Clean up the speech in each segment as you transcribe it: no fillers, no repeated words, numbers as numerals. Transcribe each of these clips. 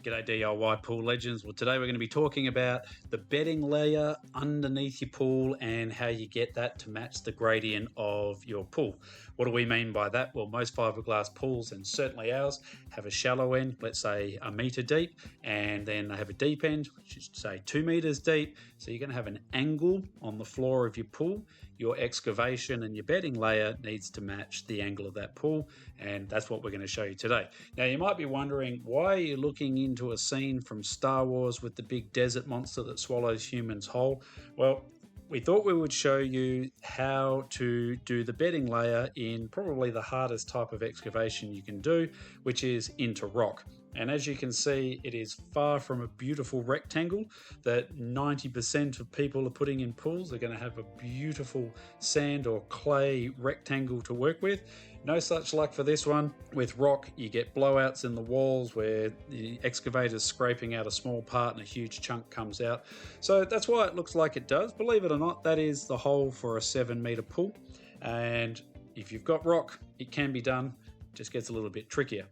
G'day DIY pool legends. Well, today we're going to be talking about the bedding layer underneath your pool and how you get that to match the gradient of your pool. What do we mean by that? Well, most fiberglass pools, and certainly ours, have a shallow end, let's say 1 metre deep, and then they have a deep end, which is say 2 metres deep. So you're going to have an angle on the floor of your pool. Your excavation and your bedding layer needs to match the angle of that pool, and that's what we're going to show you today. Now, you might be wondering, why are you looking into a scene from Star Wars with the big desert monster that swallows humans whole? Well, we thought we would show you how to do the bedding layer in probably the hardest type of excavation you can do, which is into rock. And as you can see, it is far from a beautiful rectangle that 90% of people are putting in pools. They're going to have a beautiful sand or clay rectangle to work with. No such luck for this one. With rock, you get blowouts in the walls where the excavator's scraping out a small part and a huge chunk comes out. So that's why it looks like it does. Believe it or not, that is the hole for a 7 metre pool. And if you've got rock, it can be done. It just gets a little bit trickier.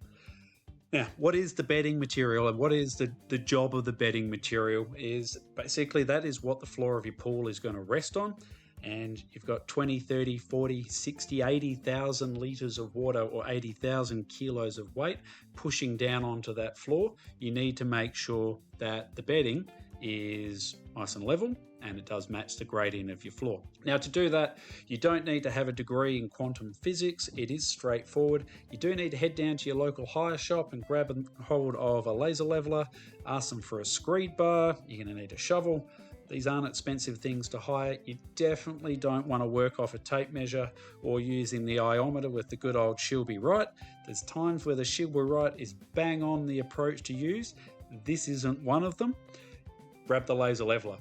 Now, what is the bedding material, and what is the job of the bedding material? Is basically that is what the floor of your pool is going to rest on. And you've got 20, 30, 40, 60, 80,000 litres of water or 80,000 kilos of weight pushing down onto that floor. You need to make sure that the bedding is nice and level and it does match the gradient of your floor. Now, to do that, you don't need to have a degree in quantum physics. It is straightforward. You do need to head down to your local hire shop and grab a hold of a laser leveler, ask them for a screed bar. You're going to need a shovel. These aren't expensive things to hire. You definitely don't want to work off a tape measure or using the iometer with the good old Shilby Right. There's times where the Shilby Right is bang on the approach to use. This isn't one of them. Grab the laser leveler.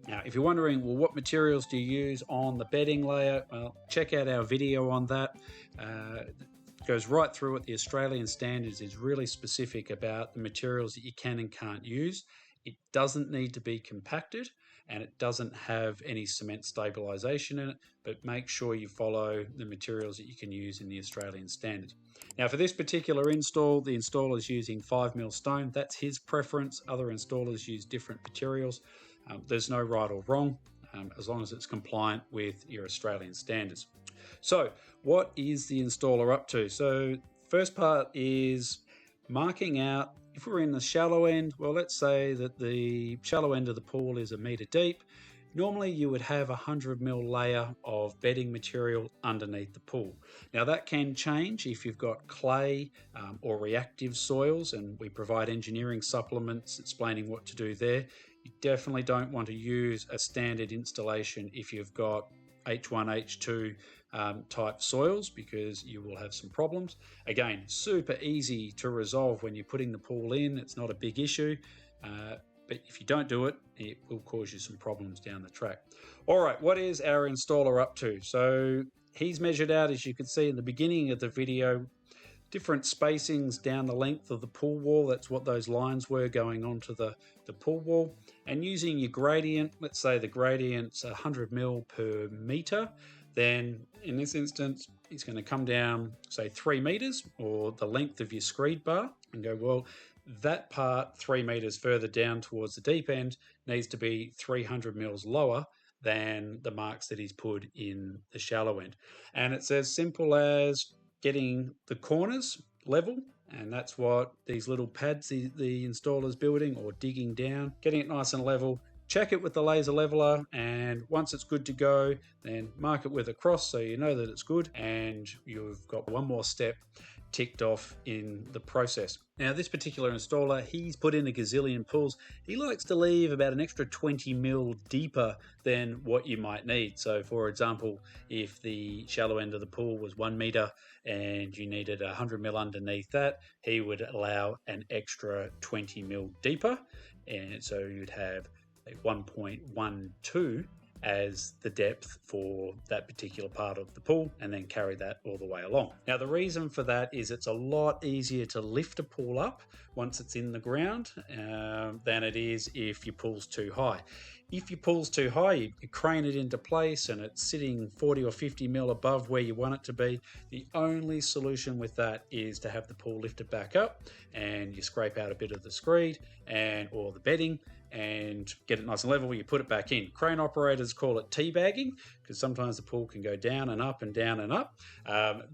Now, if you're wondering, well, what materials do you use on the bedding layer? Well, check out our video on that. It goes right through it. The Australian standards is really specific about the materials that you can and can't use. It doesn't need to be compacted and it doesn't have any cement stabilisation in it, but make sure you follow the materials that you can use in the Australian standard. Now, for this particular install, the installer is using 5mm stone. That's his preference. Other installers use different materials. There's no right or wrong, as long as it's compliant with your Australian standards. So what is the installer up to? So first part is marking out. If we're in the shallow end, well, let's say that the shallow end of the pool is 1 metre deep. Normally you would have a 100mm layer of bedding material underneath the pool. Now that can change if you've got clay or reactive soils, and we provide engineering supplements explaining what to do there. You definitely don't want to use a standard installation if you've got H1, H2 type soils, because you will have some problems. Again, super easy to resolve when you're putting the pool in. It's not a big issue, but if you don't do it, it will cause you some problems down the track. All right, what is our installer up to? So he's measured out, as you can see in the beginning of the video, different spacings down the length of the pool wall. That's what those lines were going onto the pool wall. And using your gradient, let's say the gradient's 100mm per metre, then in this instance, it's going to come down, say 3 metres, or the length of your screed bar, and go, well, that part 3 metres further down towards the deep end needs to be 300mm lower than the marks that he's put in the shallow end. And it's as simple as getting the corners level, and that's what these little pads the installer's building, or digging down, getting it nice and level. Check it with the laser leveler, and once it's good to go, then mark it with a cross so you know that it's good, and you've got one more step ticked off in the process. Now, this particular installer, he's put in a gazillion pools. He likes to leave about an extra 20mm deeper than what you might need. So, for example, if the shallow end of the pool was 1 metre and you needed 100mm underneath that, he would allow an extra 20mm deeper, and so you'd have 1.12 as the depth for that particular part of the pool, and then carry that all the way along. Now, the reason for that is it's a lot easier to lift a pool up once it's in the ground than it is if your pool's too high. If your pool's too high, you crane it into place and it's sitting 40 or 50 mil above where you want it to be. The only solution with that is to have the pool lifted back up, and you scrape out a bit of the screed or the bedding and get it nice and level. You put it back in. Crane operators call it teabagging because sometimes the pool can go down and up and down and up.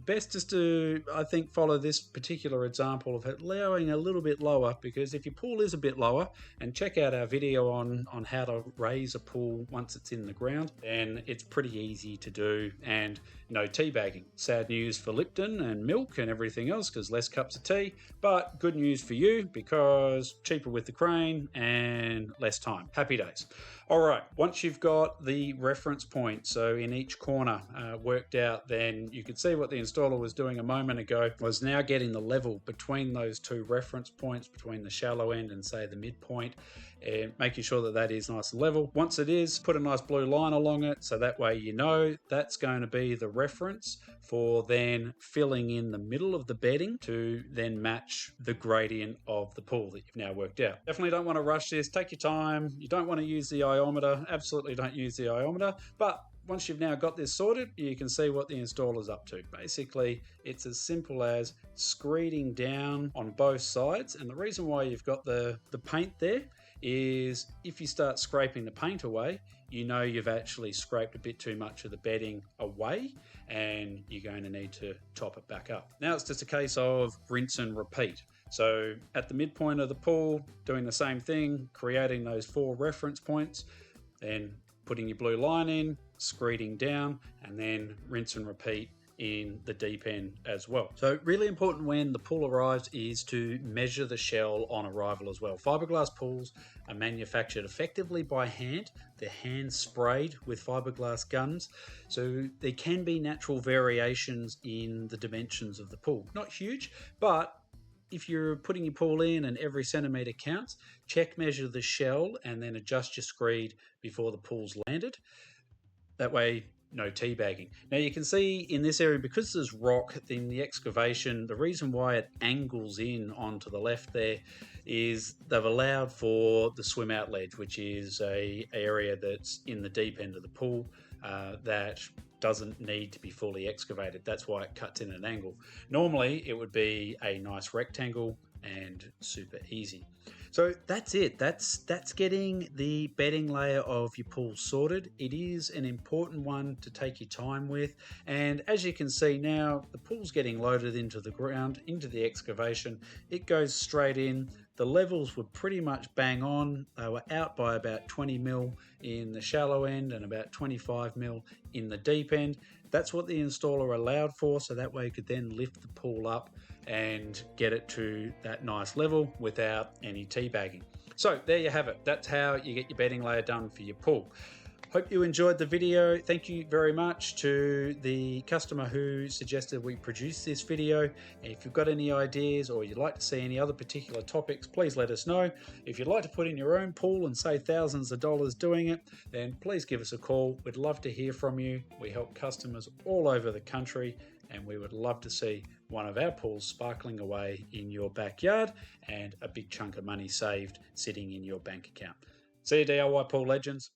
Best just to, I think, follow this particular example of it allowing a little bit lower, because if your pool is a bit lower, and check out our video on how to raise a pool once it's in the ground, then it's pretty easy to do, and no teabagging. Sad news for Lipton and milk and everything else because less cups of tea, but good news for you because cheaper with the crane and less time. Happy days. All right, once you've got the reference point, so in each corner worked out, then you could see what the installer was doing a moment ago was now getting the level between those two reference points, between the shallow end and say the midpoint, and making sure that that is nice and level. Once it is, put a nice blue line along it, so that way you know that's going to be the reference for then filling in the middle of the bedding to then match the gradient of the pool that you've now worked out. Definitely don't want to rush this. Take your time. You don't want to use the iometer. Absolutely don't use the iometer. But once you've now got this sorted, you can see what the installer's up to. Basically, it's as simple as screeding down on both sides. And the reason why you've got the paint there is if you start scraping the paint away, you know you've actually scraped a bit too much of the bedding away and you're going to need to top it back up. Now it's just a case of rinse and repeat. So at the midpoint of the pool, doing the same thing, creating those 4 reference points, then putting your blue line in, screeding down, and then rinse and repeat in the deep end as well. So really important when the pool arrives is to measure the shell on arrival as well. Fiberglass pools are manufactured effectively by hand. They're hand sprayed with fiberglass guns. So there can be natural variations in the dimensions of the pool. Not huge, but if you're putting your pool in and every centimetre counts, check measure the shell and then adjust your screed before the pool's landed. That way, no teabagging. Now you can see in this area, because there's rock in the excavation, the reason why it angles in onto the left there is they've allowed for the swim out ledge, which is a area that's in the deep end of the pool that doesn't need to be fully excavated. That's why it cuts in an angle. Normally it would be a nice rectangle and super easy. So that's it. That's getting the bedding layer of your pool sorted. It is an important one to take your time with. And as you can see now, the pool's getting loaded into the ground, into the excavation. It goes straight in. The levels were pretty much bang on. They were out by about 20 mil in the shallow end and about 25 mil in the deep end. That's what the installer allowed for, so that way you could then lift the pool up and get it to that nice level without any teabagging. So there you have it. That's how you get your bedding layer done for your pool. Hope you enjoyed the video. Thank you very much to the customer who suggested we produce this video. If you've got any ideas or you'd like to see any other particular topics, please let us know. If you'd like to put in your own pool and save thousands of dollars doing it, then please give us a call. We'd love to hear from you. We help customers all over the country, and we would love to see one of our pools sparkling away in your backyard and a big chunk of money saved sitting in your bank account. See you, DIY Pool Legends.